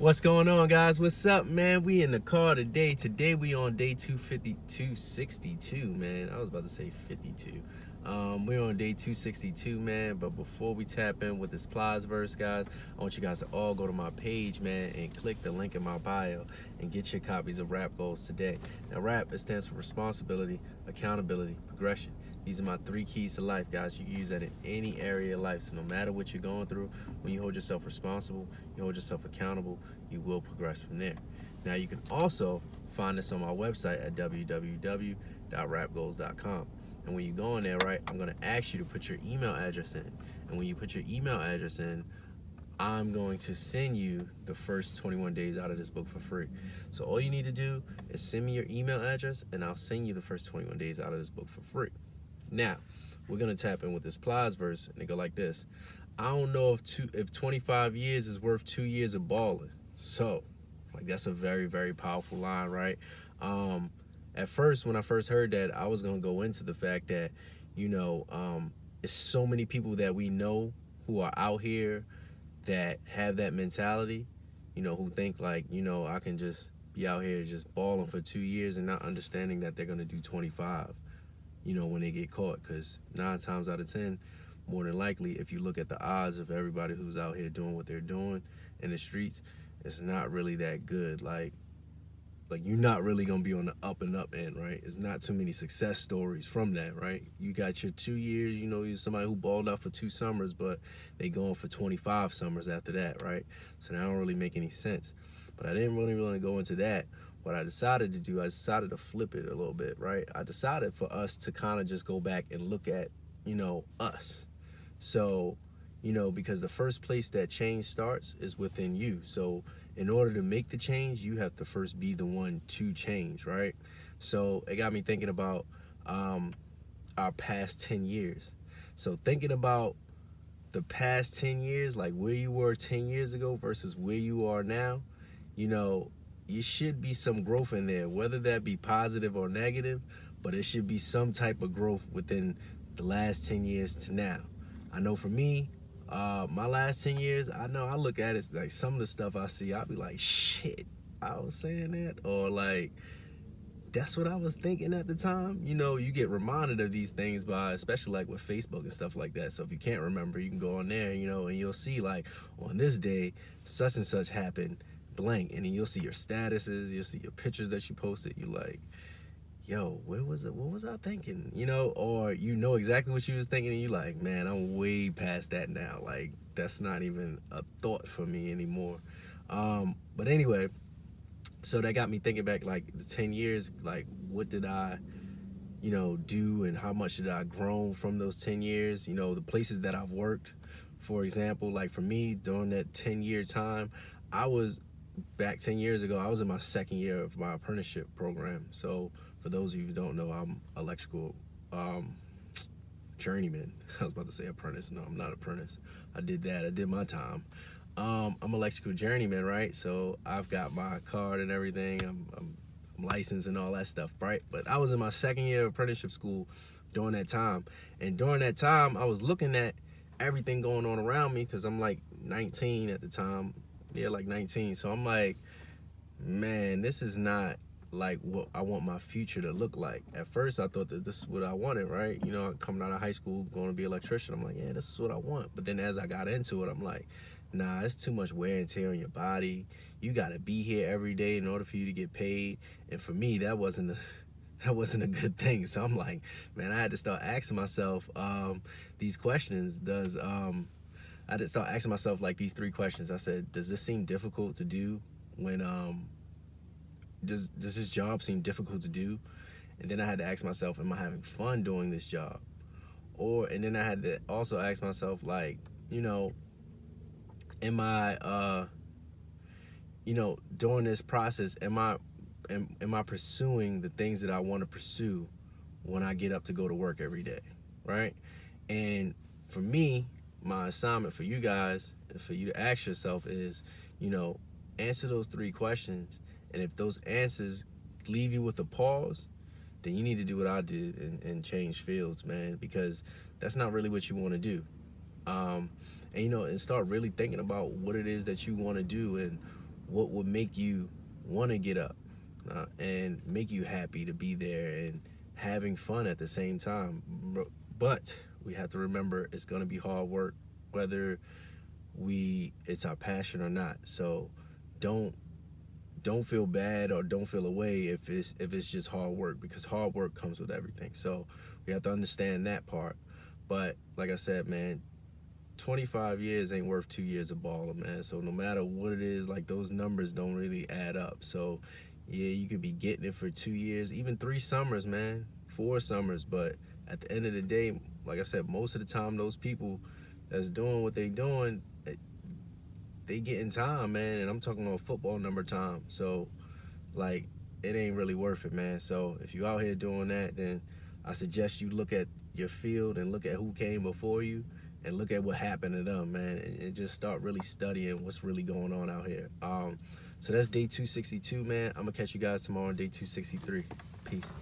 What's going on, guys? What's up, man? We in the car today. Today we on day 262, man. I was about to say 52. We're on day 262, man. But before we tap in with this Plies verse, guys, I want you guys to all go to my page, man, and click the link in my bio and get your copies of Rap Goals today. Now, RAP, it stands for responsibility, accountability, progression. These are my 3 keys to life, guys. You can use that in any area of life. So no matter what you're going through, when you hold yourself responsible, you hold yourself accountable, you will progress from there. Now, you can also find this on my website at www.rapgoals.com. And when you go in there, right, I'm going to ask you to put your email address in. And when you put your email address in, I'm going to send you the first 21 days out of this book for free. So all you need to do is send me your email address, and I'll send you the first 21 days out of this book for free. Now, we're going to tap in with this Plies verse, and it go like this. I don't know if 25 years is worth 2 years of ballin'. So, like, that's a very, very powerful line, right? At first, when I first heard that, I was going to go into the fact that, it's so many people that we know who are out here that have that mentality, who think like, I can just be out here just balling for 2 years and not understanding that they're going to do 25. When they get caught, because 9 times out of 10, more than likely, if you look at the odds of everybody who's out here doing what they're doing in the streets, it's not really that good. Like you're not really gonna be on the up and up end, right? It's not too many success stories from that, right? You got your 2 years, you're somebody who balled out for 2 summers, but they going for 25 summers after that, right? So that don't really make any sense. But I didn't really go into that. What I decided to do, I decided to flip it a little bit, right? I decided for us to kind of just go back and look at, us. So, because the first place that change starts is within you. So in order to make the change, you have to first be the one to change, right? So it got me thinking about our past 10 years. So thinking about the past 10 years, like where you were 10 years ago versus where you are now, you should be some growth in there, whether that be positive or negative, but it should be some type of growth within the last 10 years to now. I know for me, my last 10 years, I know I look at it like some of the stuff I see, I'll be like, shit, I was saying that, or like, that's what I was thinking at the time. You get reminded of these things by, especially like with Facebook and stuff like that. So if you can't remember, you can go on there, and you'll see like on this day, such and such happened, blank, and then you'll see your statuses, you'll see your pictures that you posted. You like, yo, where was it? What was I thinking? Or exactly what you was thinking, and you like, man, I'm way past that now. Like, that's not even a thought for me anymore. But anyway, so that got me thinking back, like the 10 years, like what did I, do, and how much did I grown from those 10 years? The places that I've worked, for example, like for me during that 10-year time, back 10 years ago, I was in my 2nd year of my apprenticeship program. So for those of you who don't know, I'm electrical journeyman. I was about to say apprentice. No, I'm not apprentice. I did my time. I'm electrical journeyman, right? So I've got my card and everything. I'm licensed and all that stuff, right? But I was in my 2nd year of apprenticeship school during that time. And during that time, I was looking at everything going on around me, because I'm like 19 at the time. Yeah, like 19. So I'm like, man, this is not like what I want my future to look like. At first, I thought that this is what I wanted, right? Coming out of high school, going to be an electrician. I'm like, yeah, this is what I want. But then as I got into it, I'm like, nah, it's too much wear and tear on your body. You got to be here every day in order for you to get paid. And for me, that wasn't a good thing. So I'm like, man, I had to start asking myself these questions. I had to start asking myself like these 3 questions. I said, does this seem difficult to do when does this job seem difficult to do? And then I had to ask myself, am I having fun doing this job? And then I had to also ask myself, like, am I during this process, am I pursuing the things that I want to pursue when I get up to go to work every day, right? And for me, my assignment for you guys, for you to ask yourself is, answer those 3 questions. And if those answers leave you with a pause, then you need to do what I did and change fields, man, because that's not really what you want to do. And start really thinking about what it is that you want to do and what would make you want to get up and make you happy to be there and having fun at the same time. But we have to remember it's going to be hard work, whether it's our passion or not. So don't feel bad or don't feel away if it's just hard work, because hard work comes with everything. So we have to understand that part. But like I said, man, 25 years ain't worth 2 years of balling, man. So no matter what it is, like, those numbers don't really add up. So yeah, you could be getting it for 2 years, even 3 summers, man, 4 summers. But at the end of the day, like I said, most of the time, those people that's doing what they doing, they getting time, man. And I'm talking about football number time. So, like, it ain't really worth it, man. So if you out here doing that, then I suggest you look at your field and look at who came before you and look at what happened to them, man, and just start really studying what's really going on out here. So that's day 262, man. I'm gonna catch you guys tomorrow on day 263. Peace.